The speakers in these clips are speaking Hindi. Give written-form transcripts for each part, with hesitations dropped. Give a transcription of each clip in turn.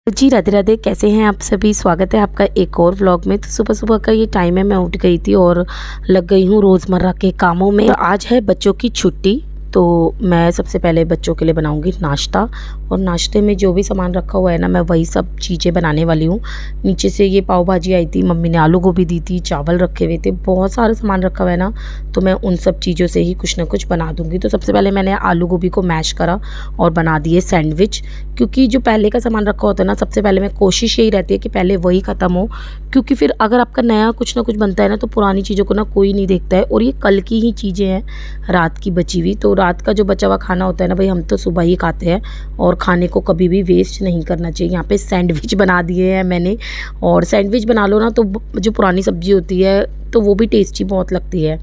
जी राधे राधे, कैसे हैं आप सभी। स्वागत है आपका एक और व्लॉग में। तो सुबह सुबह का ये टाइम है, मैं उठ गई थी और लग गई हूँ रोज़मर्रा के कामों में। आज है बच्चों की छुट्टी, तो मैं सबसे पहले बच्चों के लिए बनाऊंगी नाश्ता। और नाश्ते में जो भी सामान रखा हुआ है ना, मैं वही सब चीज़ें बनाने वाली हूँ। नीचे से ये पाव भाजी आई थी, मम्मी ने आलू गोभी दी थी, चावल रखे हुए थे, बहुत सारा सामान रखा हुआ है ना, तो मैं उन सब चीज़ों से ही कुछ ना कुछ बना दूँगी। तो सबसे पहले मैंने आलू गोभी को मैश करा और बना दिए सैंडविच। क्योंकि जो पहले का सामान रखा होता है ना, सबसे पहले मैं कोशिश यही रहती है कि पहले वही ख़त्म हो, क्योंकि फिर अगर आपका नया कुछ ना कुछ बनता है ना, तो पुरानी चीज़ों को ना कोई नहीं देखता है। और ये कल की ही चीज़ें हैं, रात की बची हुई। तो रात का जो बचा हुआ खाना होता है ना भाई, हम तो सुबह ही खाते हैं और खाने को कभी भी वेस्ट नहीं करना चाहिए। यहाँ पे सैंडविच बना दिए हैं मैंने, और सैंडविच बना लो ना तो जो पुरानी सब्ज़ी होती है तो वो भी टेस्टी बहुत लगती है।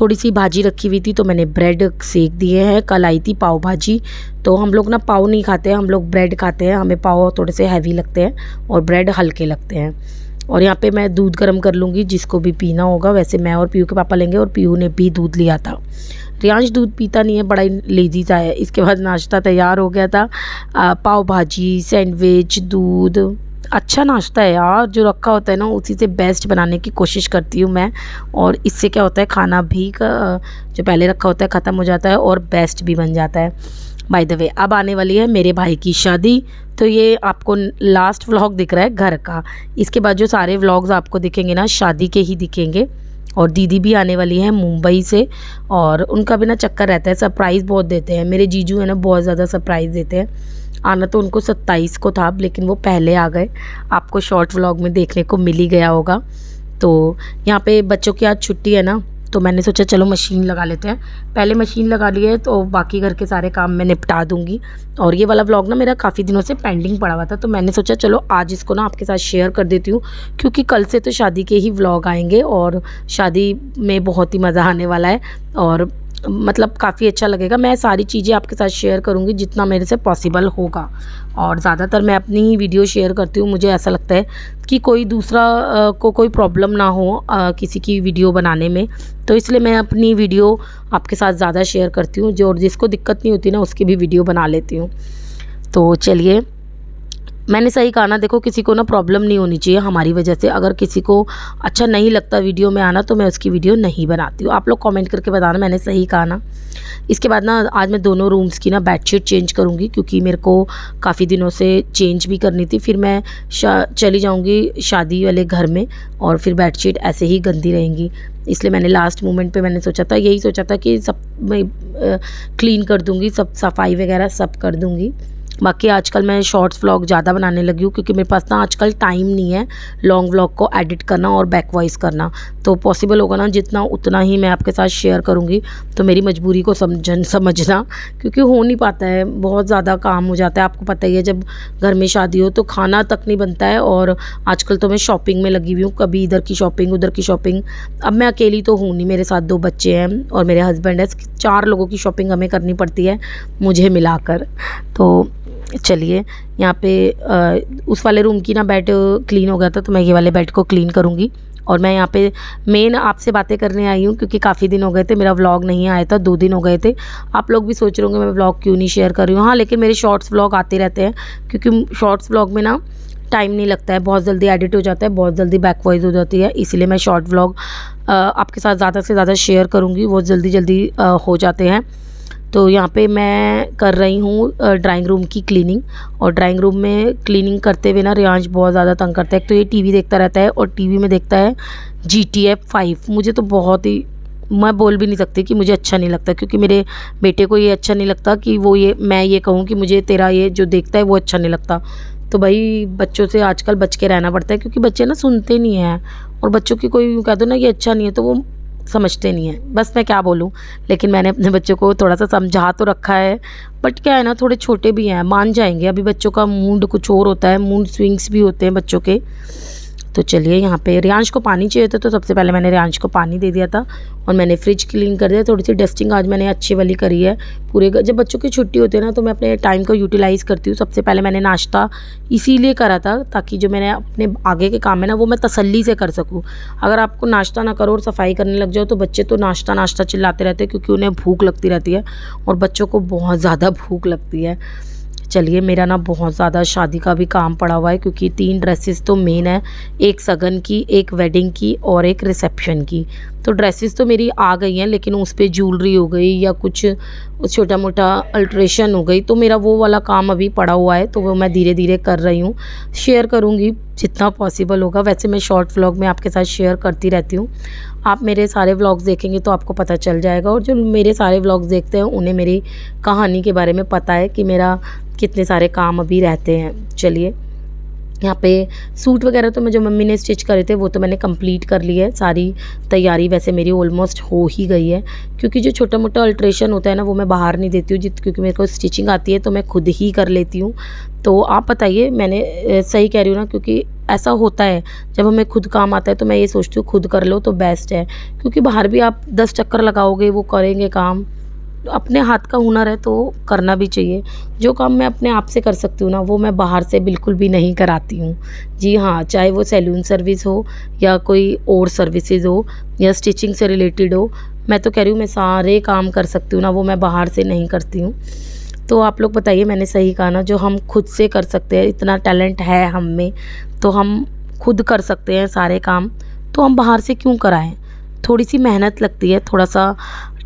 थोड़ी सी भाजी रखी हुई थी तो मैंने ब्रेड सेक दिए हैं। कल आई थी पाव भाजी, तो हम लोग ना पाव नहीं खाते हैं, हम लोग ब्रेड खाते हैं। हमें पाव थोड़े से हैवी लगते हैं और ब्रेड हल्के लगते हैं। और यहाँ पे मैं दूध गर्म कर लूँगी, जिसको भी पीना होगा। वैसे मैं और पीयू के पापा लेंगे, और पीयू ने भी दूध लिया था। रियांश दूध पीता नहीं है, बड़ा ही लेजी सा है। इसके बाद नाश्ता तैयार हो गया था, पाव भाजी, सैंडविच, दूध। अच्छा नाश्ता है यार, जो रखा होता है ना उसी से बेस्ट बनाने की कोशिश करती हूँ मैं। और इससे क्या होता है, खाना भी जो पहले रखा होता है ख़त्म हो जाता है और बेस्ट भी बन जाता है। बाय द वे, अब आने वाली है मेरे भाई की शादी, तो ये आपको लास्ट व्लॉग दिख रहा है घर का। इसके बाद जो सारे व्लॉग्स आपको दिखेंगे ना, शादी के ही दिखेंगे। और दीदी भी आने वाली है मुंबई से, और उनका भी ना चक्कर रहता है, सरप्राइज़ बहुत देते हैं। मेरे जीजू है ना, बहुत ज़्यादा सरप्राइज़ देते हैं। आना तो उनको 27 को था, लेकिन वो पहले आ गए। आपको शॉर्ट व्लॉग में देखने को मिल ही गया होगा। तो यहाँ पे बच्चों की आज छुट्टी है ना, तो मैंने सोचा चलो मशीन लगा लेते हैं। पहले मशीन लगा ली है तो बाकी घर के सारे काम मैं निपटा दूँगी। और ये वाला व्लॉग ना मेरा काफ़ी दिनों से पेंडिंग पड़ा हुआ था, तो मैंने सोचा चलो आज इसको ना आपके साथ शेयर कर देती हूँ। क्योंकि कल से तो शादी के ही व्लॉग आएंगे, और शादी में बहुत ही मज़ा आने वाला है। और मतलब काफ़ी अच्छा लगेगा। मैं सारी चीज़ें आपके साथ शेयर करूँगी जितना मेरे से पॉसिबल होगा। और ज़्यादातर मैं अपनी ही वीडियो शेयर करती हूँ। मुझे ऐसा लगता है कि कोई दूसरा को कोई प्रॉब्लम ना हो किसी की वीडियो बनाने में, तो इसलिए मैं अपनी वीडियो आपके साथ ज़्यादा शेयर करती हूँ। जो जिसको दिक्कत नहीं होती ना, उसकी भी वीडियो बना लेती हूँ। तो चलिए, मैंने सही कहा ना, देखो किसी को ना प्रॉब्लम नहीं होनी चाहिए हमारी वजह से। अगर किसी को अच्छा नहीं लगता वीडियो में आना, तो मैं उसकी वीडियो नहीं बनाती हूँ। आप लोग कमेंट करके बताना मैंने सही कहा ना। इसके बाद ना आज मैं दोनों रूम्स की ना बेडशीट चेंज करूँगी, क्योंकि मेरे को काफ़ी दिनों से चेंज भी करनी थी। फिर मैं चली जाऊँगी शादी वाले घर में, और फिर बेडशीट ऐसे ही गंदी रहेंगी। इसलिए मैंने लास्ट मोमेंट पे मैंने सोचा था, यही सोचा था कि सब मैं क्लीन कर दूँगी, सब सफाई वगैरह सब कर दूँगी। बाकी आजकल मैं शॉर्ट्स व्लॉग ज़्यादा बनाने लगी हूँ, क्योंकि मेरे पास ना आजकल टाइम नहीं है लॉन्ग व्लॉग को एडिट करना और बैक वॉइस करना। तो पॉसिबल होगा ना जितना, उतना ही मैं आपके साथ शेयर करूँगी। तो मेरी मजबूरी को समझना, क्योंकि हो नहीं पाता है, बहुत ज़्यादा काम हो जाता है। आपको पता ही है, जब घर में शादी हो तो खाना तक नहीं बनता है। और आजकल तो मैं शॉपिंग में लगी हुई हूँ, कभी इधर की शॉपिंग उधर की शॉपिंग। अब मैं अकेली तो हूँ नहीं, मेरे साथ 2 बच्चे हैं और मेरे हस्बैंड है। 4 लोगों की शॉपिंग हमें करनी पड़ती है, मुझे मिलाकर। तो चलिए, यहाँ पे उस वाले रूम की ना बेड क्लीन हो गया था, तो मैं ये वाले बेड को क्लीन करूँगी। और मैं यहाँ पे मेन आपसे बातें करने आई हूँ, क्योंकि काफ़ी दिन हो गए थे मेरा व्लॉग नहीं आया था, 2 दिन हो गए थे। आप लोग भी सोच रहे होंगे मैं व्लॉग क्यों नहीं शेयर कर रही हूँ। हाँ, लेकिन मेरे शॉर्ट्स व्लॉग आते रहते हैं, क्योंकि शॉर्ट्स व्लॉग में ना टाइम नहीं लगता है, बहुत जल्दी एडिट हो जाता है, बहुत जल्दी बैक वॉइस हो जाती है। इसीलिए मैं शॉर्ट व्लॉग आपके साथ ज़्यादा से ज़्यादा शेयर करूँगी, वो जल्दी जल्दी हो जाते हैं। तो यहाँ पे मैं कर रही हूँ ड्राइंग रूम की क्लीनिंग। और ड्राइंग रूम में क्लीनिंग करते हुए ना रियांश बहुत ज़्यादा तंग करता है। तो ये टीवी देखता रहता है, और टीवी में देखता है GTA 5। मुझे तो बहुत ही, मैं बोल भी नहीं सकती कि मुझे अच्छा नहीं लगता, क्योंकि मेरे बेटे को ये अच्छा नहीं लगता कि वो ये मैं ये कहूँ कि मुझे तेरा ये जो देखता है वो अच्छा नहीं लगता। तो भाई बच्चों से आजकल बच के रहना पड़ता है, क्योंकि बच्चे ना सुनते नहीं हैं। और बच्चों की कोई यूँ कह दो ना ये अच्छा नहीं है, तो वो समझते नहीं हैं। बस मैं क्या बोलूँ, लेकिन मैंने अपने बच्चों को थोड़ा सा समझा तो रखा है। बट क्या है ना, थोड़े छोटे भी हैं, मान जाएंगे। अभी बच्चों का मूड कुछ और होता है, मूड स्विंग्स भी होते हैं बच्चों के। तो चलिए, यहाँ पे रियांश को पानी चाहिए था, तो सबसे पहले मैंने रियांश को पानी दे दिया था। और मैंने फ्रिज क्लीन कर दिया। थोड़ी सी डस्टिंग आज मैंने अच्छी वाली करी है पूरे। जब बच्चों की छुट्टी होती है ना, तो मैं अपने टाइम को यूटिलाइज़ करती हूँ। सबसे पहले मैंने नाश्ता इसीलिए करा था, ताकि जो मैंने अपने आगे के काम है ना, वो मैं तसल्ली से कर सकूँ। अगर आपको नाश्ता ना करो और सफाई करने लग जाओ, तो बच्चे तो नाश्ता नाश्ता चिल्लाते रहते हैं, क्योंकि उन्हें भूख लगती रहती है, और बच्चों को बहुत ज़्यादा भूख लगती है। चलिए, मेरा ना बहुत ज़्यादा शादी का भी काम पड़ा हुआ है क्योंकि 3 ड्रेसेस तो मेन है, एक सगन की, एक वेडिंग की और एक रिसेप्शन की। तो ड्रेसेस तो मेरी आ गई हैं, लेकिन उस पे ज्वेलरी हो गई या कुछ छोटा मोटा अल्ट्रेशन हो गई, तो मेरा वो वाला काम अभी पड़ा हुआ है, तो वो मैं धीरे धीरे कर रही हूँ। शेयर करूँगी जितना पॉसिबल होगा। वैसे मैं शॉर्ट व्लॉग में आपके साथ शेयर करती रहती हूँ। आप मेरे सारे व्लॉग्स देखेंगे तो आपको पता चल जाएगा, और जो मेरे सारे व्लॉग्स देखते हैं उन्हें मेरी कहानी के बारे में पता है कि मेरा कितने सारे काम अभी रहते हैं। चलिए, यहाँ पे सूट वगैरह तो मैं जो मम्मी ने स्टिच करे थे वो तो मैंने कंप्लीट कर ली है। सारी तैयारी वैसे मेरी ऑलमोस्ट हो ही गई है, क्योंकि जो छोटा मोटा अल्ट्रेशन होता है ना वो मैं बाहर नहीं देती हूँ, क्योंकि मेरे को स्टिचिंग आती है तो मैं खुद ही कर लेती हूँ। तो आप बताइए, मैंने सही कह रही हूँ ना? क्योंकि ऐसा होता है, जब हमें खुद काम आता है तो मैं ये सोचती हूँ खुद कर लो तो बेस्ट है, क्योंकि बाहर भी आप 10 चक्कर लगाओगे, वो करेंगे काम। अपने हाथ का हुनर है तो करना भी चाहिए। जो काम मैं अपने आप से कर सकती हूँ ना, वो मैं बाहर से बिल्कुल भी नहीं कराती हूँ। जी हाँ, चाहे वो सैलून सर्विस हो या कोई और सर्विसेज हो या स्टिचिंग से रिलेटेड हो, मैं तो कह रही हूँ मैं सारे काम कर सकती हूँ ना, वो मैं बाहर से नहीं करती हूँ। तो आप लोग बताइए, मैंने सही कहा ना? जो हम खुद से कर सकते हैं, इतना टैलेंट है हम में, तो हम खुद कर सकते हैं सारे काम, तो हम बाहर से क्यों कराएं? थोड़ी सी मेहनत लगती है, थोड़ा सा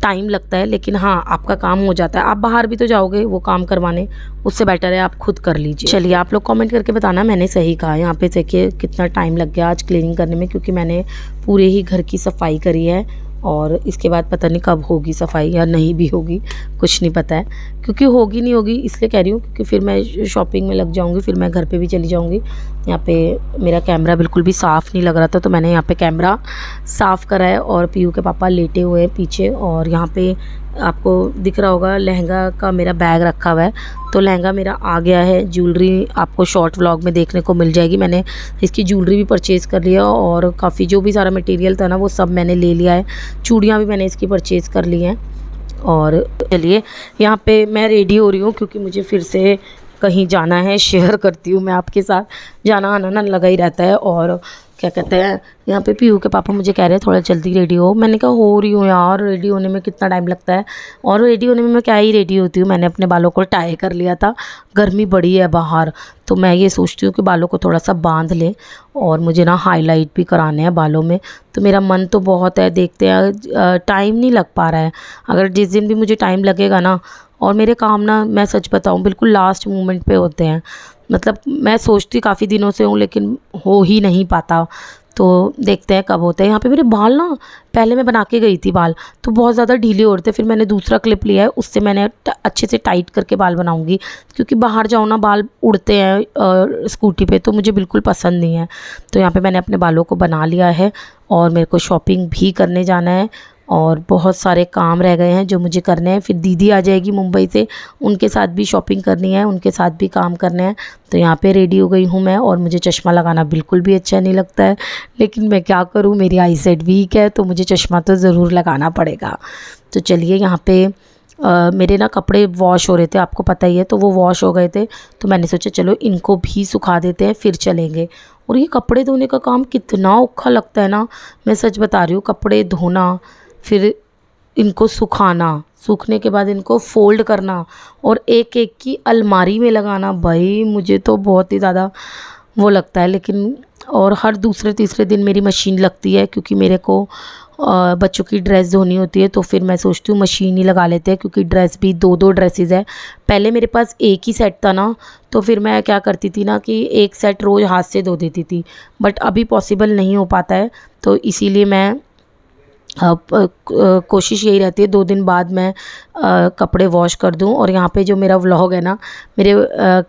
टाइम लगता है, लेकिन हाँ, आपका काम हो जाता है। आप बाहर भी तो जाओगे वो काम करवाने, उससे बेटर है आप खुद कर लीजिए। चलिए, आप लोग कमेंट करके बताना मैंने सही कहा। यहाँ पे देखिए कितना टाइम लग गया आज क्लीनिंग करने में, क्योंकि मैंने पूरे ही घर की सफाई करी है, और इसके बाद पता नहीं कब होगी सफाई, या नहीं भी होगी, कुछ नहीं पता है। क्योंकि होगी नहीं होगी इसलिए कह रही हूँ, क्योंकि फिर मैं शॉपिंग में लग जाऊँगी, फिर मैं घर पे भी चली जाऊँगी। यहाँ पे मेरा कैमरा बिल्कुल भी साफ़ नहीं लग रहा था, तो मैंने यहाँ पे कैमरा साफ़ करा है, और पीयू के पापा लेटे हुए हैं पीछे। और यहाँ पे आपको दिख रहा होगा लहंगा का मेरा बैग रखा हुआ है, तो लहंगा मेरा आ गया है। ज्वेलरी आपको शॉर्ट व्लॉग में देखने को मिल जाएगी। मैंने इसकी ज्वेलरी भी परचेज़ कर लिया, और काफ़ी जो भी सारा मटेरियल था ना वो सब मैंने ले लिया है। चूड़ियाँ भी मैंने इसकी परचेज़ कर ली हैं। और चलिए, यहाँ पे मैं रेडी हो रही हूँ क्योंकि मुझे फिर से कहीं जाना है। शेयर करती हूँ मैं आपके साथ, जाना आना ना लगा ही रहता है। और क्या कहते हैं, यहाँ पे पीयू के पापा मुझे कह रहे हैं थोड़ा जल्दी रेडी हो। मैंने कहा हो रही हूँ यार, रेडी होने में कितना टाइम लगता है, और रेडी होने में मैं क्या ही रेडी होती हूँ। मैंने अपने बालों को टाई कर लिया था, गर्मी बड़ी है बाहर, तो मैं ये सोचती हूँ कि बालों को थोड़ा सा बांध लें, और मुझे ना हाईलाइट भी कराने हैं बालों में। तो मेरा मन तो बहुत है, देखते हैं, टाइम नहीं लग पा रहा है। अगर जिस दिन भी मुझे टाइम लगेगा ना, और मेरे काम ना, मैं सच बताऊँ, बिल्कुल लास्ट मोमेंट पे होते हैं। मतलब मैं सोचती काफ़ी दिनों से हूँ, लेकिन हो ही नहीं पाता। तो देखते हैं कब होता है। यहाँ पे मेरे बाल ना, पहले मैं बना के गई थी बाल, तो बहुत ज़्यादा ढीले हो रहे थे। फिर मैंने दूसरा क्लिप लिया है, उससे मैंने अच्छे से टाइट करके बाल बनाऊंगी, क्योंकि बाहर जाओ ना बाल उड़ते हैं स्कूटी पे, तो मुझे बिल्कुल पसंद नहीं है। तो यहाँ पे मैंने अपने बालों को बना लिया है, और मेरे को शॉपिंग भी करने जाना है, और बहुत सारे काम रह गए हैं जो मुझे करने हैं। फिर दीदी आ जाएगी मुंबई से, उनके साथ भी शॉपिंग करनी है, उनके साथ भी काम करने हैं। तो यहाँ पे रेडी हो गई हूँ मैं, और मुझे चश्मा लगाना बिल्कुल भी अच्छा नहीं लगता है, लेकिन मैं क्या करूँ, मेरी आई साइट वीक है, तो मुझे चश्मा तो ज़रूर लगाना पड़ेगा। तो चलिए, यहाँ पे मेरे ना कपड़े वॉश हो रहे थे, आपको पता ही है, तो वो वॉश हो गए थे, तो मैंने सोचा चलो इनको भी सुखा देते हैं, फिर चलेंगे। और ये कपड़े धोने का काम कितना औखा लगता है ना, मैं सच बता रही हूँ। कपड़े धोना, फिर इनको सुखाना, सूखने के बाद इनको फ़ोल्ड करना, और एक एक की अलमारी में लगाना, भाई मुझे तो बहुत ही ज़्यादा वो लगता है। लेकिन और हर दूसरे तीसरे दिन मेरी मशीन लगती है, क्योंकि मेरे को बच्चों की ड्रेस धोनी होती है, तो फिर मैं सोचती हूँ मशीन ही लगा लेते हैं, क्योंकि ड्रेस भी दो दो ड्रेसेस है। पहले मेरे पास एक ही सेट था ना, तो फिर मैं क्या करती थी ना कि एक सेट रोज़ हाथ से धो देती थी, बट अभी पॉसिबल नहीं हो पाता है, तो इसीलिए मैं कोशिश यही रहती है 2 दिन बाद मैं कपड़े वॉश कर दूं। और यहाँ पे जो मेरा व्लॉग है ना, मेरे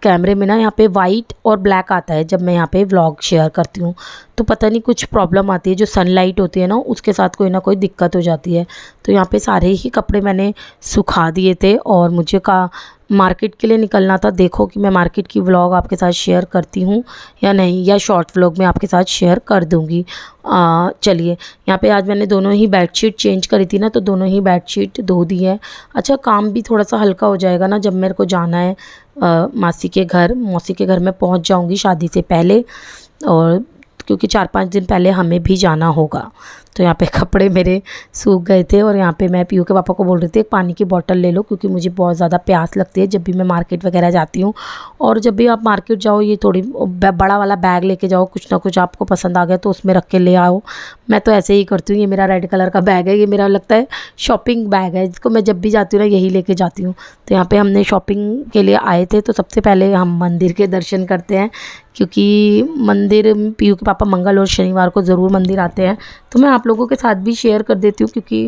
कैमरे में ना यहाँ पे वाइट और ब्लैक आता है जब मैं यहाँ पे व्लॉग शेयर करती हूँ, तो पता नहीं कुछ प्रॉब्लम आती है, जो सनलाइट होती है ना उसके साथ कोई ना कोई दिक्कत हो जाती है। तो यहाँ पे सारे ही कपड़े मैंने सुखा दिए थे, और मुझे मार्केट के लिए निकलना था। देखो कि मैं मार्केट की व्लॉग आपके साथ शेयर करती हूँ या नहीं, या शॉर्ट व्लॉग में आपके साथ शेयर कर दूँगी। चलिए, यहाँ पे आज मैंने दोनों ही बेडशीट चेंज करी थी ना, तो दोनों ही बेडशीट धो दी है। अच्छा, काम भी थोड़ा सा हल्का हो जाएगा ना, जब मेरे को जाना है मौसी के घर मैं पहुँच जाऊँगी शादी से पहले। और क्योंकि 4-5 दिन पहले हमें भी जाना होगा। तो यहाँ पे कपड़े मेरे सूख गए थे और यहाँ पे मैं पीयू के पापा को बोल रही थी एक पानी की बोतल ले लो, क्योंकि मुझे बहुत ज़्यादा प्यास लगती है जब भी मैं मार्केट वगैरह जाती हूँ। और जब भी आप मार्केट जाओ ये थोड़ी बड़ा वाला बैग लेके जाओ, कुछ ना कुछ आपको पसंद आ गया तो उसमें रख के ले आओ। मैं तो ऐसे ही करती हूँ। ये मेरा रेड कलर का बैग है, ये मेरा लगता है शॉपिंग बैग है, जिसको मैं जब भी जाती हूँ ना यही लेके जाती हूँ। तो यहाँ पे हमने शॉपिंग के लिए आए थे, तो सबसे पहले हम मंदिर के दर्शन करते हैं, क्योंकि मंदिर पीयू के पापा मंगल और शनिवार को ज़रूर मंदिर आते हैं। तो मैं आप लोगों के साथ भी शेयर कर देती हूँ, क्योंकि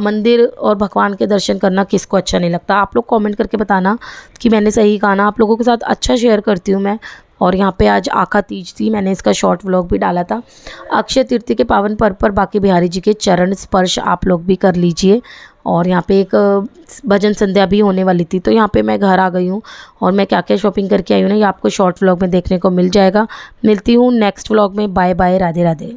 मंदिर और भगवान के दर्शन करना किसको अच्छा नहीं लगता। आप लोग कमेंट करके बताना कि मैंने सही कहा ना। आप लोगों के साथ अच्छा शेयर करती हूँ मैं। और यहाँ पे आज आखा तीज थी, मैंने इसका शॉर्ट व्लॉग भी डाला था। अक्षय तृतीया के पावन पर्व पर बांके बिहारी जी के चरण स्पर्श आप लोग भी कर लीजिए। और यहाँ पे एक भजन संध्या भी होने वाली थी। तो यहाँ पे मैं घर आ गई हूँ और मैं क्या क्या शॉपिंग करके आई हूँ ना, ये आपको शॉर्ट व्लॉग में देखने को मिल जाएगा। मिलती हूँ नेक्स्ट व्लॉग में। Bye bye, Radhe Radhe.